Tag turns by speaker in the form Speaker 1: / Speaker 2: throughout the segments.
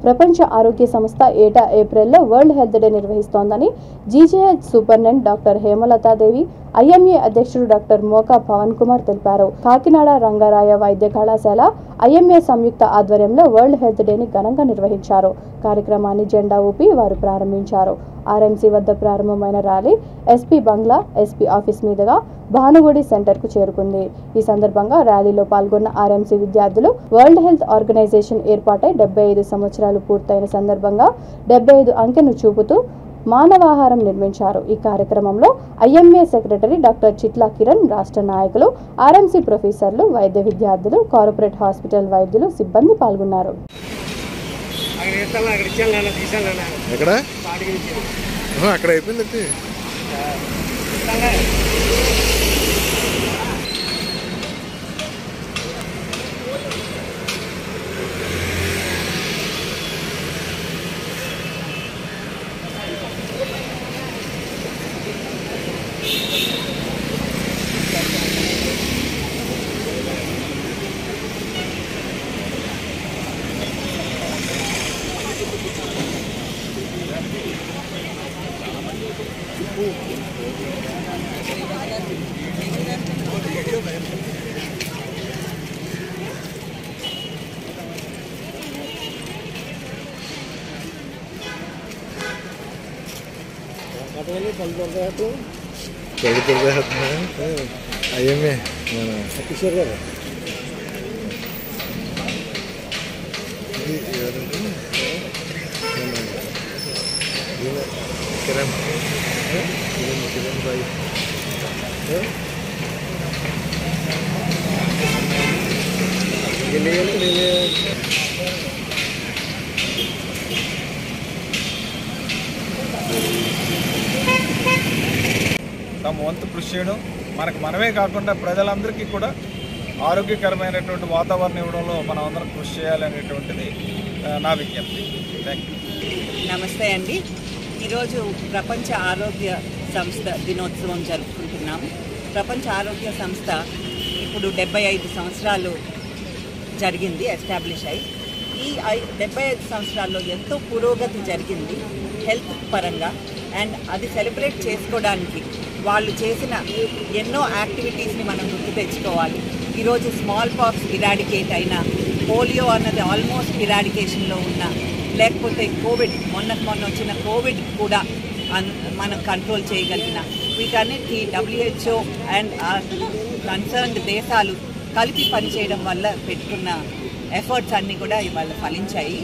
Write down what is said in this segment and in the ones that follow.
Speaker 1: ప్రపంచ ఆరోగ్య సంస్థ ఏటా ఏప్రిల్లో వరల్డ్ హెల్త్ డే నిర్వహిస్తోందని GGH superintendent doctor Hemalathadevi, IMA అధ్యక్షుడు డాక్టర్ మోకా పవన్ కుమార్ తెలిపారు. కాకినాడ రంగారాయ వైద్య కళాశాల, ఐఎంఏ సంయుక్త ఆధ్వర్యంలో వరల్డ్ హెల్త్ డేని ఘనంగా నిర్వహించారు. కార్యక్రమాన్ని జెండా ఊపి వారు ప్రారంభించారు. ఆర్ఎంసీ వద్ద ప్రారంభమైన ర్యాలీ ఎస్పీ బంగ్లా, ఎస్పీ ఆఫీస్ మీదుగా భానుగుడి సెంటర్కు చేరుకుంది. ఈ సందర్భంగా ర్యాలీలో పాల్గొన్న ఆర్ఎంసీ విద్యార్థులు వరల్డ్ హెల్త్ ఆర్గనైజేషన్ ఏర్పాటై 75 సంవత్సరాలు పూర్తయిన సందర్భంగా 75 అంకెను చూపుతూ మానవాహారం నిర్మించారు. ఈ కార్యక్రమంలో ఐఎంఏ సెక్రటరీ డాక్టర్ చిట్లా కిరణ్, రాష్ట్ర నాయకులు, ఆర్ఎంసీ ప్రొఫెసర్లు, వైద్య విద్యార్థులు, కార్పొరేట్ హాస్పిటల్ వైద్యులు, సిబ్బంది పాల్గొన్నారు.
Speaker 2: ఐఎంఏ కిషోర్ గారు కిరణ్ భాయ్
Speaker 3: తమ వంతు కృషి చేయడం, మనకు మనమే కాకుండా ప్రజలందరికీ కూడా ఆరోగ్యకరమైనటువంటి వాతావరణం ఇవ్వడంలో మనం అందరం కృషి చేయాలనేటువంటిది నా విజ్ఞప్తి. Thank you.
Speaker 4: నమస్తే అండి. ఈరోజు ప్రపంచ ఆరోగ్య సంస్థ దినోత్సవం జరుపుకుంటున్నాము. ప్రపంచ ఆరోగ్య సంస్థ ఇప్పుడు 75 సంవత్సరాలు జరిగింది, ఎస్టాబ్లిష్ అయ్యి. ఈ 75 సంవత్సరాల్లో ఎంతో పురోగతి జరిగింది హెల్త్ పరంగా. అండ్ అది సెలబ్రేట్ చేసుకోవడానికి వాళ్ళు చేసిన ఎన్నో యాక్టివిటీస్ని మనం గుర్తు తెచ్చుకోవాలి. ఈరోజు స్మాల్ పాక్స్ ఇరాడికేట్ అయినా, పోలియో అన్నది ఆల్మోస్ట్ ఇరాడికేషన్లో ఉన్న, లేకపోతే కోవిడ్ మొన్న వచ్చిన కోవిడ్ కూడా మనం కంట్రోల్ చేయగలిగిన, వీటన్నిటికీ WHO అండ్ కన్సర్న్డ్ దేశాలు కలిపి పనిచేయడం వల్ల పెట్టుకున్న ఎఫర్ట్స్ అన్నీ కూడా ఇవాళ ఫలించాయి.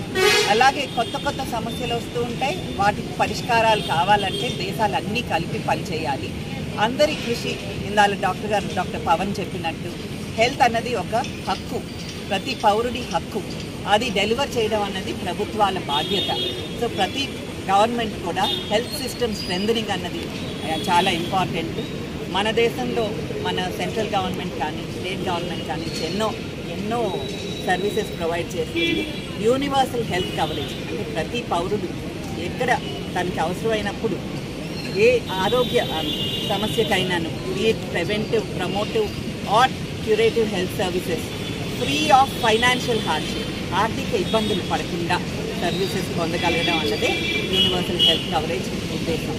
Speaker 4: అలాగే కొత్త కొత్త సమస్యలు వస్తూ ఉంటాయి, వాటికి పరిష్కారాలు కావాలంటే దేశాలన్నీ కలిపి పనిచేయాలి. అందరి కృషి, ఇందాల డాక్టర్ పవన్ చెప్పినట్టు హెల్త్ అన్నది ఒక హక్కు, ప్రతి పౌరుడి హక్కు. అది డెలివర్ చేయడం అన్నది ప్రభుత్వాల బాధ్యత. సో ప్రతి గవర్నమెంట్ కూడా హెల్త్ సిస్టమ్ స్ట్రెంథనింగ్ అన్నది చాలా ఇంపార్టెంట్. మన దేశంలో మన సెంట్రల్ గవర్నమెంట్ కానీ, స్టేట్ గవర్నమెంట్ కానీ ఎన్నో సర్వీసెస్ ప్రొవైడ్ చేస్తుంది. యూనివర్సల్ హెల్త్ కవరేజ్ అంటే ప్రతి పౌరుడు ఎక్కడ తనకి అవసరమైనప్పుడు ఏ ఆరోగ్య సమస్యకైనాను, preventive, promotive or curative health services free of financial hardship, ఆర్థిక ఇబ్బందులు పడకుండా సర్వీసెస్ పొందగలగడం అన్నదే యూనివర్సల్ హెల్త్ కవరేజ్ ఉద్దేశం.